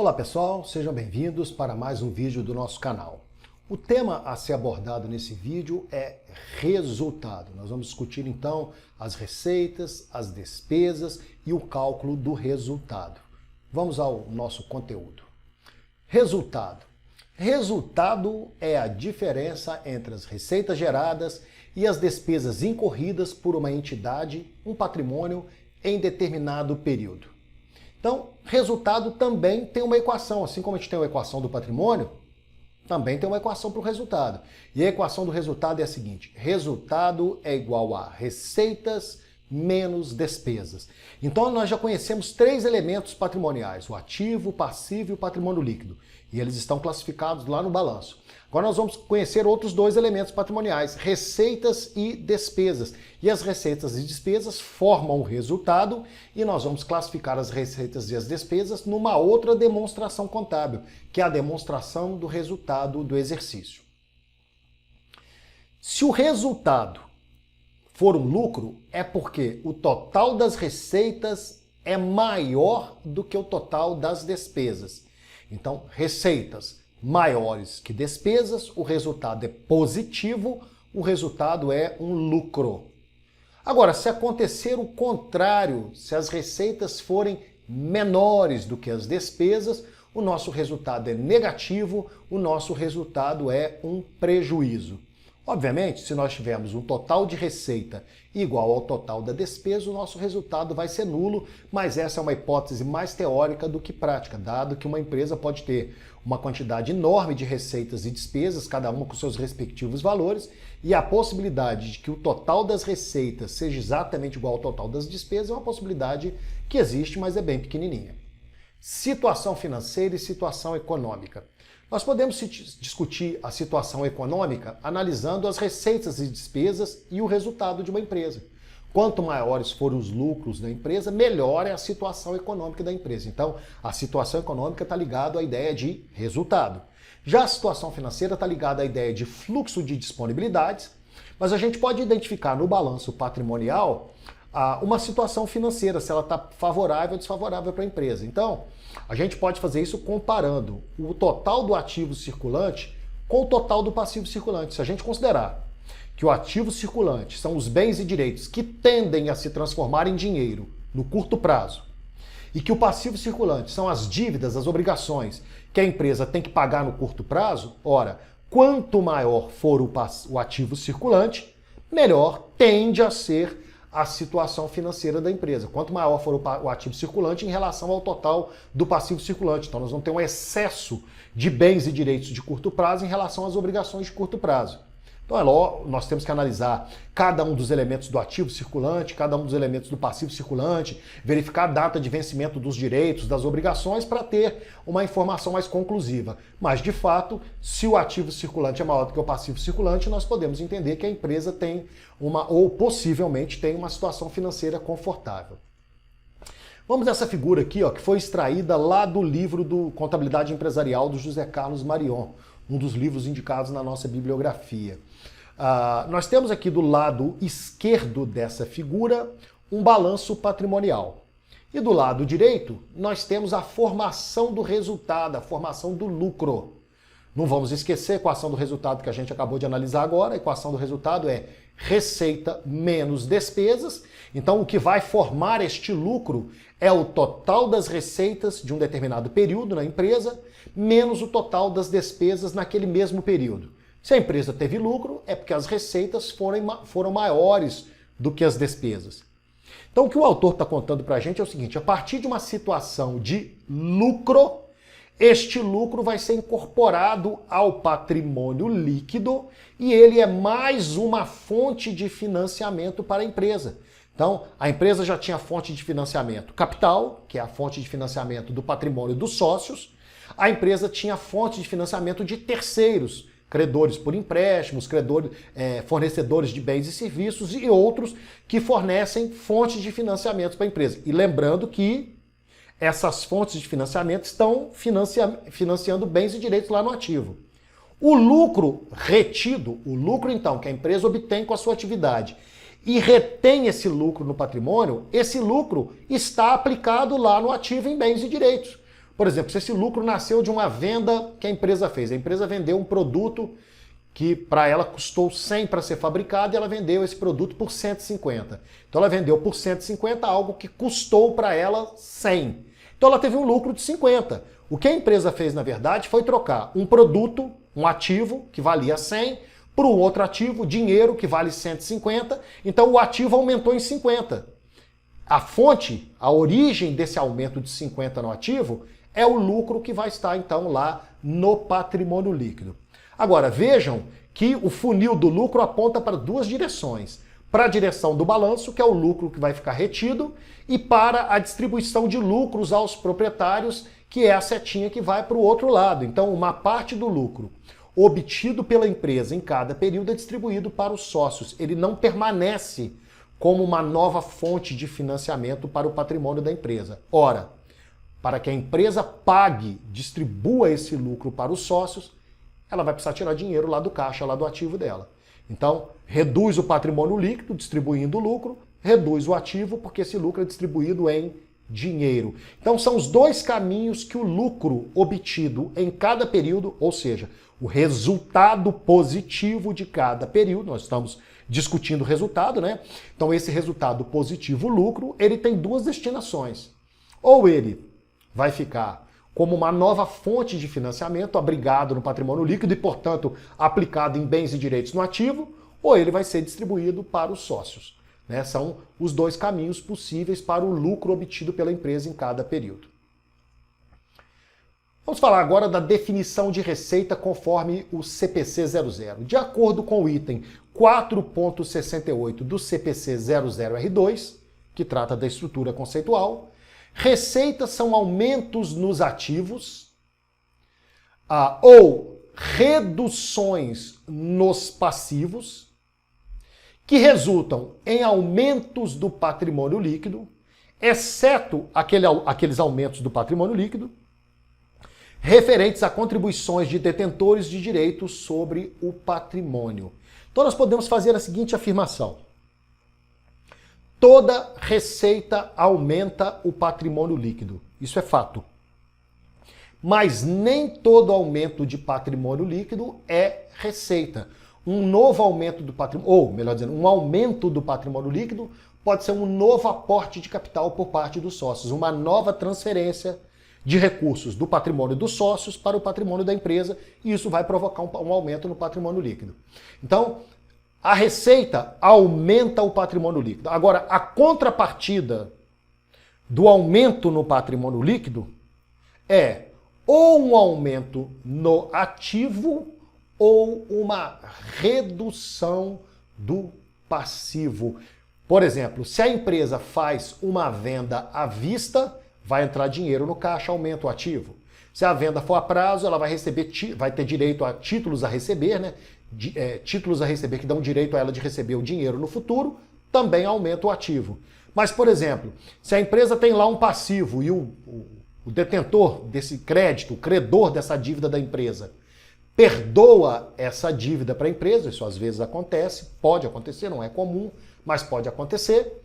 Olá pessoal, sejam bem-vindos para mais um vídeo do nosso canal. O tema a ser abordado nesse vídeo é resultado. Nós vamos discutir então as receitas, as despesas e o cálculo do resultado. Vamos ao nosso conteúdo. Resultado. Resultado é a diferença entre as receitas geradas e as despesas incorridas por uma entidade, um patrimônio, em determinado período. Então, resultado também tem uma equação, assim como a gente tem uma equação do patrimônio, também tem uma equação para o resultado. E a equação do resultado é a seguinte: resultado é igual a receitas menos despesas. Então nós já conhecemos três elementos patrimoniais: o ativo, o passivo e o patrimônio líquido. E eles estão classificados lá no balanço. Agora nós vamos conhecer outros dois elementos patrimoniais: receitas e despesas. E as receitas e despesas formam o resultado e nós vamos classificar as receitas e as despesas numa outra demonstração contábil, que é a demonstração do resultado do exercício. Se o resultado for um lucro, é porque o total das receitas é maior do que o total das despesas. Então, receitas maiores que despesas, o resultado é positivo, o resultado é um lucro. Agora, se acontecer o contrário, se as receitas forem menores do que as despesas, o nosso resultado é negativo, o nosso resultado é um prejuízo. Obviamente, se nós tivermos um total de receita igual ao total da despesa, o nosso resultado vai ser nulo, mas essa é uma hipótese mais teórica do que prática, dado que uma empresa pode ter uma quantidade enorme de receitas e despesas, cada uma com seus respectivos valores, e a possibilidade de que o total das receitas seja exatamente igual ao total das despesas é uma possibilidade que existe, mas é bem pequenininha. Situação financeira e situação econômica. Nós podemos discutir a situação econômica analisando as receitas e despesas e o resultado de uma empresa. Quanto maiores forem os lucros da empresa, melhor é a situação econômica da empresa. Então, a situação econômica está ligada à ideia de resultado. Já a situação financeira está ligada à ideia de fluxo de disponibilidades, mas a gente pode identificar no balanço patrimonial uma situação financeira, se ela está favorável ou desfavorável para a empresa. Então, a gente pode fazer isso comparando o total do ativo circulante com o total do passivo circulante. Se a gente considerar que o ativo circulante são os bens e direitos que tendem a se transformar em dinheiro no curto prazo, e que o passivo circulante são as dívidas, as obrigações que a empresa tem que pagar no curto prazo, ora, quanto maior for o ativo circulante, melhor tende a ser a situação financeira da empresa. Quanto maior for o ativo circulante em relação ao total do passivo circulante. Então nós vamos ter um excesso de bens e direitos de curto prazo em relação às obrigações de curto prazo. Então nós temos que analisar cada um dos elementos do ativo circulante, cada um dos elementos do passivo circulante, verificar a data de vencimento dos direitos, das obrigações, para ter uma informação mais conclusiva. Mas, de fato, se o ativo circulante é maior do que o passivo circulante, nós podemos entender que a empresa tem ou possivelmente tem uma situação financeira confortável. Vamos nessa figura aqui, que foi extraída lá do livro do Contabilidade Empresarial do José Carlos Marion, um dos livros indicados na nossa bibliografia. Nós temos aqui do lado esquerdo dessa figura um balanço patrimonial. E do lado direito, nós temos a formação do resultado, a formação do lucro. Não vamos esquecer a equação do resultado que a gente acabou de analisar agora. A equação do resultado é receita menos despesas. Então, o que vai formar este lucro é o total das receitas de um determinado período na empresa, menos o total das despesas naquele mesmo período. Se a empresa teve lucro, é porque as receitas foram maiores do que as despesas. Então, o que o autor está contando para a gente é o seguinte: a partir de uma situação de lucro, este lucro vai ser incorporado ao patrimônio líquido e ele é mais uma fonte de financiamento para a empresa. Então, a empresa já tinha fonte de financiamento capital, que é a fonte de financiamento do patrimônio dos sócios. A empresa tinha fonte de financiamento de terceiros, credores por empréstimos, fornecedores de bens e serviços e outros que fornecem fontes de financiamento para a empresa. E lembrando que essas fontes de financiamento estão financiando bens e direitos lá no ativo. O lucro retido, o lucro então que a empresa obtém com a sua atividade e retém esse lucro no patrimônio, esse lucro está aplicado lá no ativo em bens e direitos. Por exemplo, se esse lucro nasceu de uma venda que a empresa fez. A empresa vendeu um produto que para ela custou 100 para ser fabricado e ela vendeu esse produto por 150. Então ela vendeu por 150 algo que custou para ela 100. Então ela teve um lucro de 50. O que a empresa fez, na verdade, foi trocar um produto, um ativo, que valia 100, por um outro ativo, dinheiro, que vale 150. Então o ativo aumentou em 50. A fonte, a origem desse aumento de 50 no ativo é o lucro que vai estar, então, lá no patrimônio líquido. Agora, vejam que o funil do lucro aponta para duas direções. Para a direção do balanço, que é o lucro que vai ficar retido, e para a distribuição de lucros aos proprietários, que é a setinha que vai para o outro lado. Então, uma parte do lucro obtido pela empresa em cada período é distribuído para os sócios. Ele não permanece como uma nova fonte de financiamento para o patrimônio da empresa. Ora, para que a empresa pague, distribua esse lucro para os sócios, ela vai precisar tirar dinheiro lá do caixa, lá do ativo dela. Então, reduz o patrimônio líquido, distribuindo o lucro, reduz o ativo, porque esse lucro é distribuído em dinheiro. Então, são os dois caminhos que o lucro obtido em cada período, ou seja, o resultado positivo de cada período, nós estamos discutindo o resultado, né? Então, esse resultado positivo, lucro, ele tem duas destinações. Ou ele vai ficar como uma nova fonte de financiamento abrigado no patrimônio líquido e, portanto, aplicado em bens e direitos no ativo, ou ele vai ser distribuído para os sócios. Né? São os dois caminhos possíveis para o lucro obtido pela empresa em cada período. Vamos falar agora da definição de receita conforme o CPC 00. De acordo com o item 4.68 do CPC 00R2, que trata da estrutura conceitual, receitas são aumentos nos ativos ou reduções nos passivos que resultam em aumentos do patrimônio líquido, exceto aqueles aumentos do patrimônio líquido referentes a contribuições de detentores de direitos sobre o patrimônio. Então nós podemos fazer a seguinte afirmação: toda receita aumenta o patrimônio líquido. Isso é fato. Mas nem todo aumento de patrimônio líquido é receita. Um novo aumento do patrimônio, ou melhor dizendo, um aumento do patrimônio líquido pode ser um novo aporte de capital por parte dos sócios, uma nova transferência de recursos do patrimônio dos sócios para o patrimônio da empresa, e isso vai provocar um aumento no patrimônio líquido. Então, a receita aumenta o patrimônio líquido. Agora, a contrapartida do aumento no patrimônio líquido é ou um aumento no ativo ou uma redução do passivo. Por exemplo, se a empresa faz uma venda à vista, vai entrar dinheiro no caixa, aumenta o ativo. Se a venda for a prazo, ela vai ter direito a títulos a receber, né? Títulos a receber que dão direito a ela de receber o dinheiro no futuro, também aumenta o ativo. Mas, por exemplo, se a empresa tem lá um passivo e o detentor desse crédito, o credor dessa dívida da empresa, perdoa essa dívida para a empresa, isso às vezes acontece, pode acontecer, não é comum, mas pode acontecer.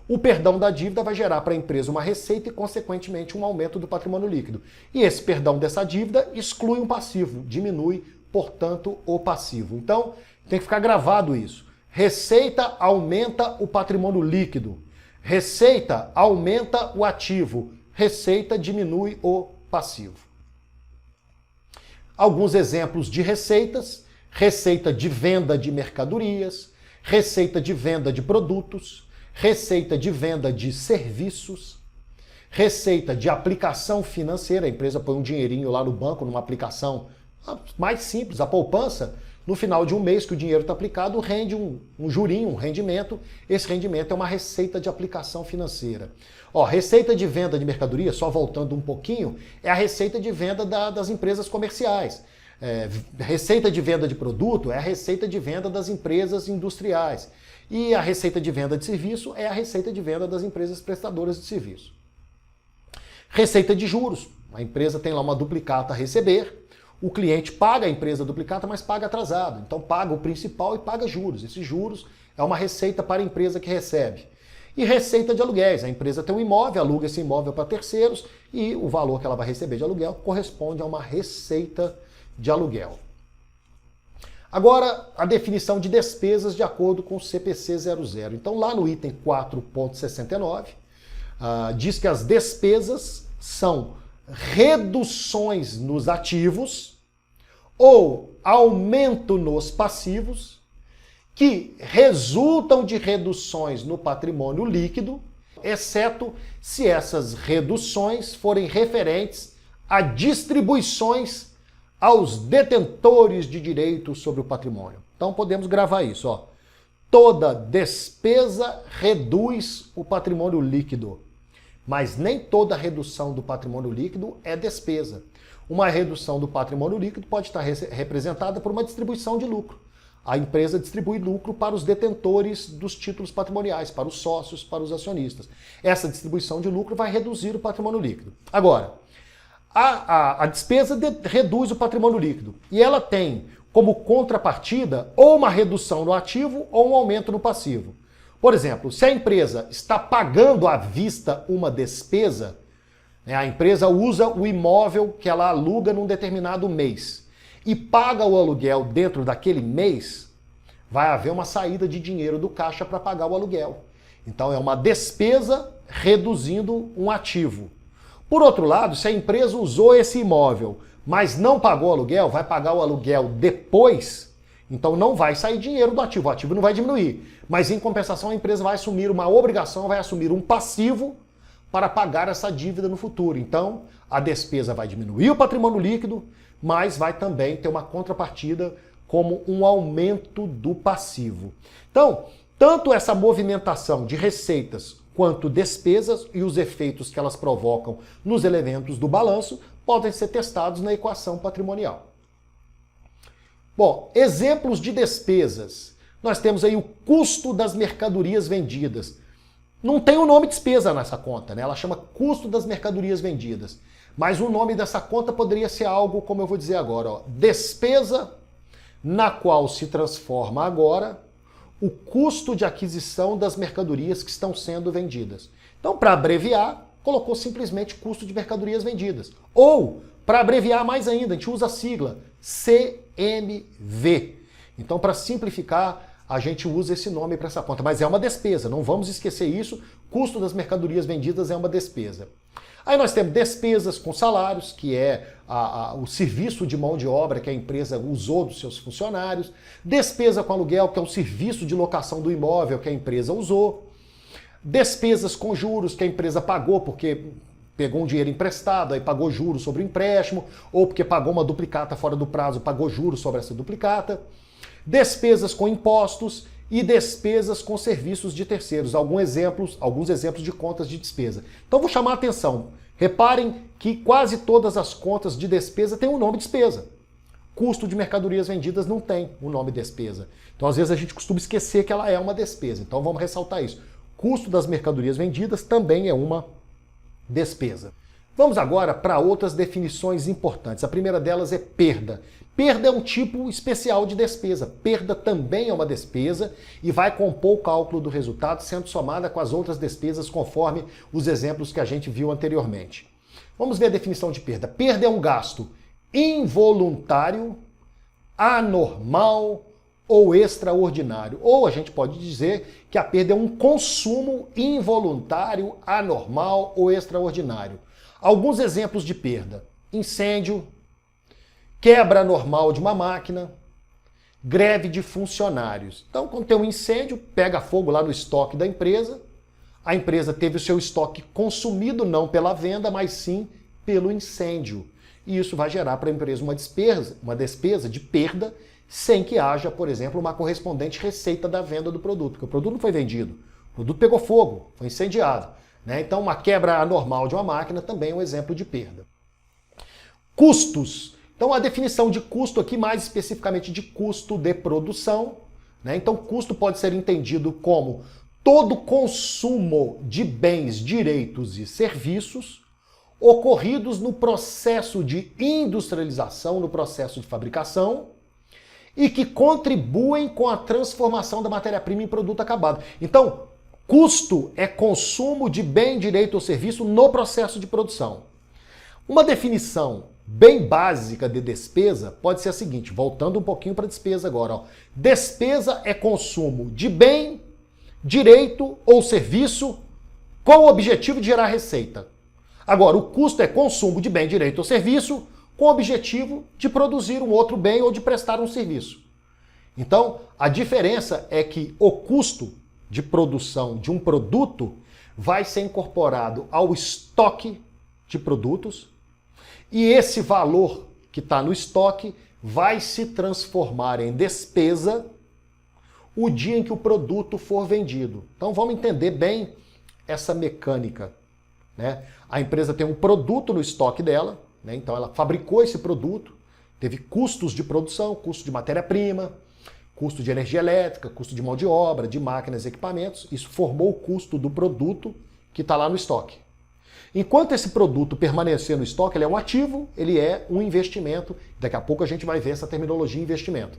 O perdão da dívida vai gerar para a empresa uma receita e, consequentemente, um aumento do patrimônio líquido. E esse perdão dessa dívida exclui um passivo, diminui, portanto, o passivo. Então, tem que ficar gravado isso. Receita aumenta o patrimônio líquido. Receita aumenta o ativo. Receita diminui o passivo. Alguns exemplos de receitas: receita de venda de mercadorias, receita de venda de produtos, receita de venda de serviços, receita de aplicação financeira, a empresa põe um dinheirinho lá no banco, numa aplicação mais simples, a poupança, no final de um mês que o dinheiro está aplicado, rende um jurinho, um rendimento, esse rendimento é uma receita de aplicação financeira. Receita de venda de mercadoria, só voltando um pouquinho, é a receita de venda das empresas comerciais. Receita de venda de produto é a receita de venda das empresas industriais. E a receita de venda de serviço é a receita de venda das empresas prestadoras de serviço. Receita de juros. A empresa tem lá uma duplicata a receber, o cliente paga a empresa duplicata, mas paga atrasado. Então paga o principal e paga juros. Esses juros é uma receita para a empresa que recebe. E receita de aluguéis. A empresa tem um imóvel, aluga esse imóvel para terceiros e o valor que ela vai receber de aluguel corresponde a uma receita de aluguel. Agora, a definição de despesas de acordo com o CPC 00. Então, lá no item 4.69, diz que as despesas são reduções nos ativos ou aumento nos passivos que resultam de reduções no patrimônio líquido, exceto se essas reduções forem referentes a distribuições aos detentores de direitos sobre o patrimônio. Então podemos gravar isso, ó. Toda despesa reduz o patrimônio líquido, mas nem toda redução do patrimônio líquido é despesa. Uma redução do patrimônio líquido pode estar representada por uma distribuição de lucro. A empresa distribui lucro para os detentores dos títulos patrimoniais, para os sócios, para os acionistas. Essa distribuição de lucro vai reduzir o patrimônio líquido. Agora, a despesa reduz o patrimônio líquido e ela tem como contrapartida ou uma redução no ativo ou um aumento no passivo. Por exemplo, se a empresa está pagando à vista uma despesa, a empresa usa o imóvel que ela aluga num determinado mês e paga o aluguel dentro daquele mês, vai haver uma saída de dinheiro do caixa para pagar o aluguel. Então é uma despesa reduzindo um ativo. Por outro lado, se a empresa usou esse imóvel, mas não pagou o aluguel, vai pagar o aluguel depois, então não vai sair dinheiro do ativo, o ativo não vai diminuir. Mas em compensação a empresa vai assumir uma obrigação, vai assumir um passivo para pagar essa dívida no futuro. Então a despesa vai diminuir o patrimônio líquido, mas vai também ter uma contrapartida como um aumento do passivo. Então, tanto essa movimentação de receitas quanto despesas e os efeitos que elas provocam nos elementos do balanço podem ser testados na equação patrimonial. Bom, exemplos de despesas. Nós temos aí o custo das mercadorias vendidas. Não tem o nome despesa nessa conta, né? Ela chama custo das mercadorias vendidas. Mas o nome dessa conta poderia ser algo, como eu vou dizer agora, ó, despesa na qual se transforma agora o custo de aquisição das mercadorias que estão sendo vendidas. Então, para abreviar, colocou simplesmente custo de mercadorias vendidas. Ou, para abreviar mais ainda, a gente usa a sigla CMV. Então, para simplificar, a gente usa esse nome para essa conta. Mas é uma despesa, não vamos esquecer isso. Custo das mercadorias vendidas é uma despesa. Aí nós temos despesas com salários, que é o serviço de mão de obra que a empresa usou dos seus funcionários. Despesa com aluguel, que é o serviço de locação do imóvel que a empresa usou. Despesas com juros, que a empresa pagou porque pegou um dinheiro emprestado, aí pagou juros sobre o empréstimo, ou porque pagou uma duplicata fora do prazo, pagou juros sobre essa duplicata. Despesas com impostos e despesas com serviços de terceiros. Alguns exemplos de contas de despesa. Então vou chamar a atenção. Reparem que quase todas as contas de despesa têm o nome despesa. Custo de mercadorias vendidas não tem o nome despesa. Então às vezes a gente costuma esquecer que ela é uma despesa. Então vamos ressaltar isso. Custo das mercadorias vendidas também é uma despesa. Vamos agora para outras definições importantes. A primeira delas é perda. Perda é um tipo especial de despesa. Perda também é uma despesa e vai compor o cálculo do resultado, sendo somada com as outras despesas conforme os exemplos que a gente viu anteriormente. Vamos ver a definição de perda. Perda é um gasto involuntário, anormal ou extraordinário. Ou a gente pode dizer que a perda é um consumo involuntário, anormal ou extraordinário. Alguns exemplos de perda: incêndio, quebra anormal de uma máquina, greve de funcionários. Então, quando tem um incêndio, pega fogo lá no estoque da empresa, a empresa teve o seu estoque consumido não pela venda, mas sim pelo incêndio. E isso vai gerar para a empresa uma despesa de perda, sem que haja, por exemplo, uma correspondente receita da venda do produto, porque o produto não foi vendido, o produto pegou fogo, foi incendiado. Então, uma quebra anormal de uma máquina também é um exemplo de perda. Custos. Então, a definição de custo aqui, mais especificamente de custo de produção. Então, custo pode ser entendido como todo consumo de bens, direitos e serviços ocorridos no processo de industrialização, no processo de fabricação, e que contribuem com a transformação da matéria-prima em produto acabado. Então, Custo é consumo de bem, direito ou serviço no processo de produção. Uma definição bem básica de despesa pode ser a seguinte, voltando um pouquinho para a despesa agora. Ó. Despesa é consumo de bem, direito ou serviço com o objetivo de gerar receita. Agora, o custo é consumo de bem, direito ou serviço com o objetivo de produzir um outro bem ou de prestar um serviço. Então, a diferença é que o custo de produção de um produto vai ser incorporado ao estoque de produtos e esse valor que está no estoque vai se transformar em despesa o dia em que o produto for vendido. Então vamos entender bem essa mecânica, né? A empresa tem um produto no estoque dela, né? Então ela fabricou esse produto, teve custos de produção, custo de matéria-prima, custo de energia elétrica, custo de mão de obra, de máquinas e equipamentos. Isso formou o custo do produto que está lá no estoque. Enquanto esse produto permanecer no estoque, ele é um ativo, ele é um investimento. Daqui a pouco a gente vai ver essa terminologia investimento.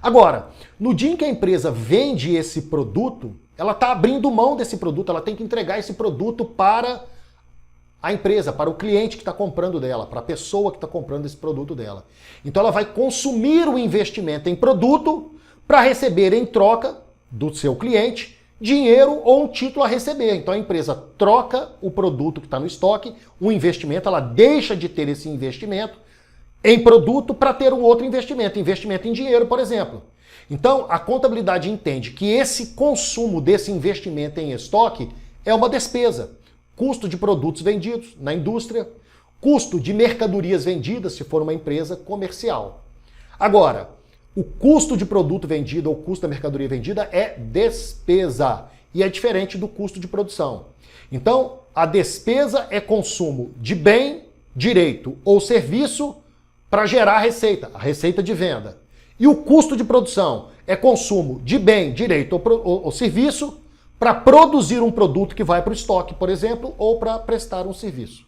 Agora, no dia em que a empresa vende esse produto, ela está abrindo mão desse produto, ela tem que entregar esse produto para a empresa, para o cliente que está comprando dela, para a pessoa que está comprando esse produto dela. Então ela vai consumir o investimento em produto para receber em troca do seu cliente dinheiro ou um título a receber. Então a empresa troca o produto que está no estoque, o investimento, ela deixa de ter esse investimento em produto para ter um outro investimento em dinheiro, por exemplo. Então a contabilidade entende que esse consumo desse investimento em estoque é uma despesa. Custo de produtos vendidos na indústria, custo de mercadorias vendidas, se for uma empresa comercial. Agora, o custo de produto vendido ou custo da mercadoria vendida é despesa e é diferente do custo de produção. Então, a despesa é consumo de bem, direito ou serviço para gerar receita, a receita de venda. E o custo de produção é consumo de bem, direito ou serviço para produzir um produto que vai para o estoque, por exemplo, ou para prestar um serviço,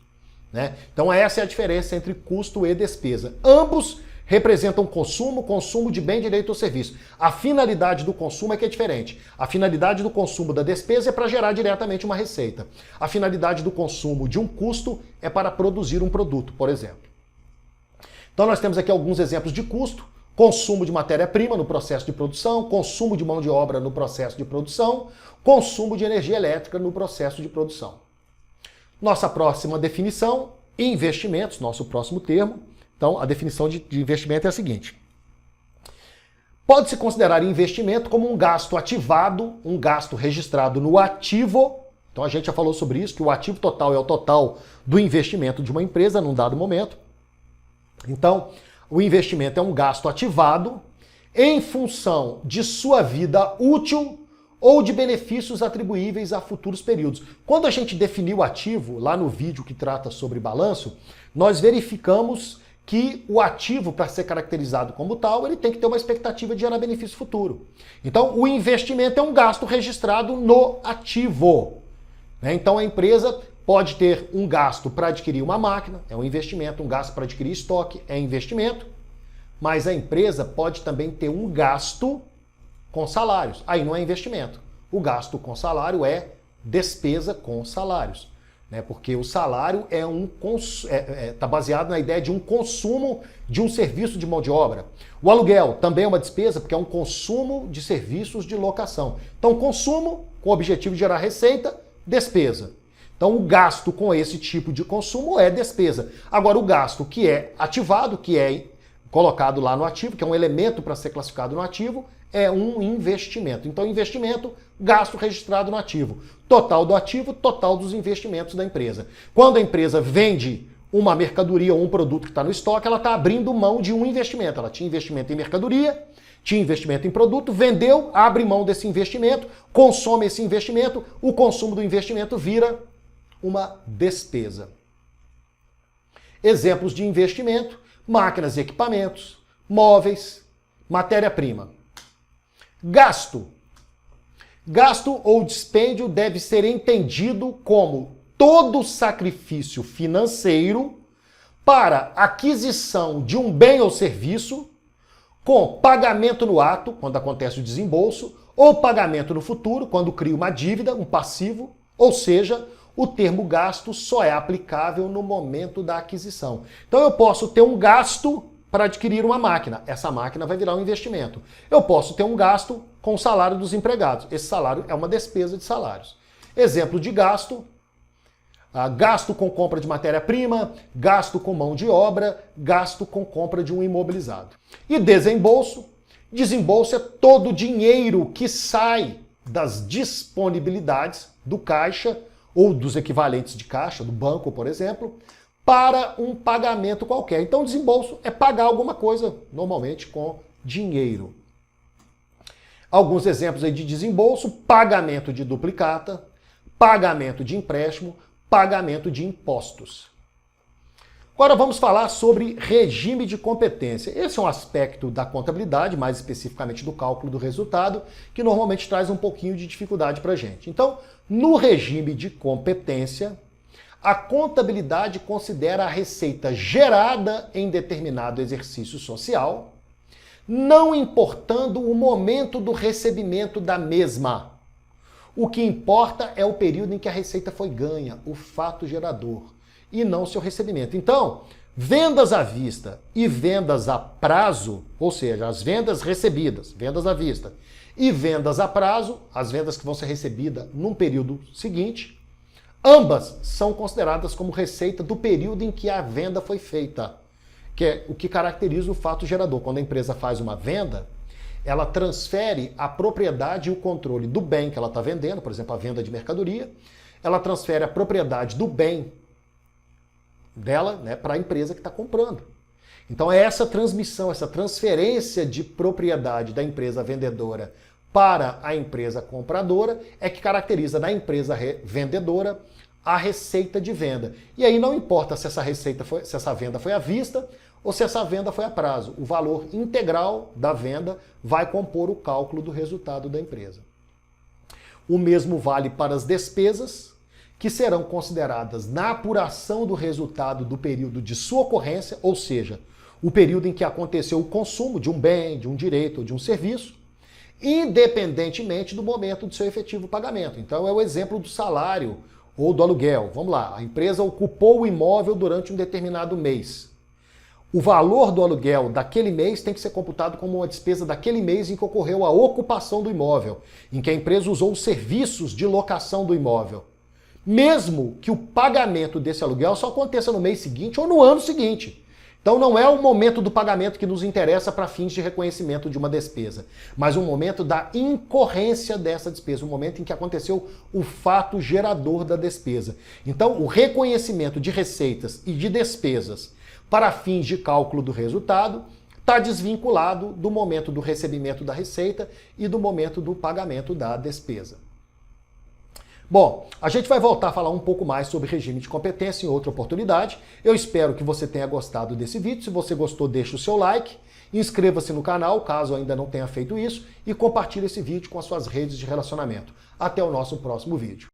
né? Então essa é a diferença entre custo e despesa. Ambos representam consumo de bem, direito ou serviço. A finalidade do consumo é que é diferente. A finalidade do consumo da despesa é para gerar diretamente uma receita. A finalidade do consumo de um custo é para produzir um produto, por exemplo. Então nós temos aqui alguns exemplos de custo. Consumo de matéria-prima no processo de produção, consumo de mão de obra no processo de produção, consumo de energia elétrica no processo de produção. Nossa próxima definição, investimentos, nosso próximo termo. Então, a definição de investimento é a seguinte. Pode-se considerar investimento como um gasto ativado, um gasto registrado no ativo. Então, a gente já falou sobre isso, que o ativo total é o total do investimento de uma empresa num dado momento. Então, o investimento é um gasto ativado em função de sua vida útil ou de benefícios atribuíveis a futuros períodos. Quando a gente definiu o ativo, lá no vídeo que trata sobre balanço, nós verificamos que o ativo, para ser caracterizado como tal, ele tem que ter uma expectativa de gerar benefício futuro. Então, o investimento é um gasto registrado no ativo, né? Então, a empresa pode ter um gasto para adquirir uma máquina, é um investimento, um gasto para adquirir estoque, é investimento, mas a empresa pode também ter um gasto com salários, aí não é investimento. O gasto com salário é despesa com salários, né? Porque o salário está baseado na ideia de um consumo de um serviço de mão de obra. O aluguel também é uma despesa, porque é um consumo de serviços de locação. Então, consumo com o objetivo de gerar receita, despesa. Então, o gasto com esse tipo de consumo é despesa. Agora, o gasto que é ativado, que é colocado lá no ativo, que é um elemento para ser classificado no ativo, é um investimento. Então, investimento, gasto registrado no ativo. Total do ativo, total dos investimentos da empresa. Quando a empresa vende uma mercadoria ou um produto que está no estoque, ela está abrindo mão de um investimento. Ela tinha investimento em mercadoria, tinha investimento em produto, vendeu, abre mão desse investimento, consome esse investimento, o consumo do investimento vira uma despesa. Exemplos de investimento: máquinas e equipamentos, móveis, matéria-prima. Gasto. Gasto ou dispêndio deve ser entendido como todo sacrifício financeiro para aquisição de um bem ou serviço com pagamento no ato, quando acontece o desembolso, ou pagamento no futuro, quando cria uma dívida, um passivo, ou seja, o termo gasto só é aplicável no momento da aquisição. Então eu posso ter um gasto para adquirir uma máquina. Essa máquina vai virar um investimento. Eu posso ter um gasto com o salário dos empregados. Esse salário é uma despesa de salários. Exemplo de gasto: gasto com compra de matéria-prima, gasto com mão de obra, gasto com compra de um imobilizado. E desembolso? Desembolso é todo o dinheiro que sai das disponibilidades do caixa ou dos equivalentes de caixa, do banco, por exemplo, para um pagamento qualquer. Então, desembolso é pagar alguma coisa, normalmente com dinheiro. Alguns exemplos aí de desembolso: pagamento de duplicata, pagamento de empréstimo, pagamento de impostos. Agora vamos falar sobre regime de competência. Esse é um aspecto da contabilidade, mais especificamente do cálculo do resultado, que normalmente traz um pouquinho de dificuldade para a gente. Então, no regime de competência, a contabilidade considera a receita gerada em determinado exercício social, não importando o momento do recebimento da mesma. O que importa é o período em que a receita foi ganha, o fato gerador, e não seu recebimento. Então, vendas à vista e vendas a prazo, ou seja, as vendas recebidas, vendas à vista, e vendas a prazo, as vendas que vão ser recebidas num período seguinte, ambas são consideradas como receita do período em que a venda foi feita, que é o que caracteriza o fato gerador. Quando a empresa faz uma venda, ela transfere a propriedade e o controle do bem que ela está vendendo, por exemplo, a venda de mercadoria, ela transfere a propriedade do bem dela, né, para a empresa que está comprando. Então é essa transmissão, essa transferência de propriedade da empresa vendedora para a empresa compradora é que caracteriza na empresa vendedora a receita de venda. E aí não importa se essa venda foi à vista ou se essa venda foi a prazo. O valor integral da venda vai compor o cálculo do resultado da empresa. O mesmo vale para as despesas, que serão consideradas na apuração do resultado do período de sua ocorrência, ou seja, o período em que aconteceu o consumo de um bem, de um direito ou de um serviço, independentemente do momento de seu efetivo pagamento. Então é o exemplo do salário ou do aluguel. Vamos lá, a empresa ocupou o imóvel durante um determinado mês. O valor do aluguel daquele mês tem que ser computado como uma despesa daquele mês em que ocorreu a ocupação do imóvel, em que a empresa usou os serviços de locação do imóvel. Mesmo que o pagamento desse aluguel só aconteça no mês seguinte ou no ano seguinte. Então não é o momento do pagamento que nos interessa para fins de reconhecimento de uma despesa, mas o momento da incorrência dessa despesa, o momento em que aconteceu o fato gerador da despesa. Então o reconhecimento de receitas e de despesas para fins de cálculo do resultado está desvinculado do momento do recebimento da receita e do momento do pagamento da despesa. Bom, a gente vai voltar a falar um pouco mais sobre regime de competência em outra oportunidade. Eu espero que você tenha gostado desse vídeo. Se você gostou, deixe o seu like, inscreva-se no canal, caso ainda não tenha feito isso, e compartilhe esse vídeo com as suas redes de relacionamento. Até o nosso próximo vídeo.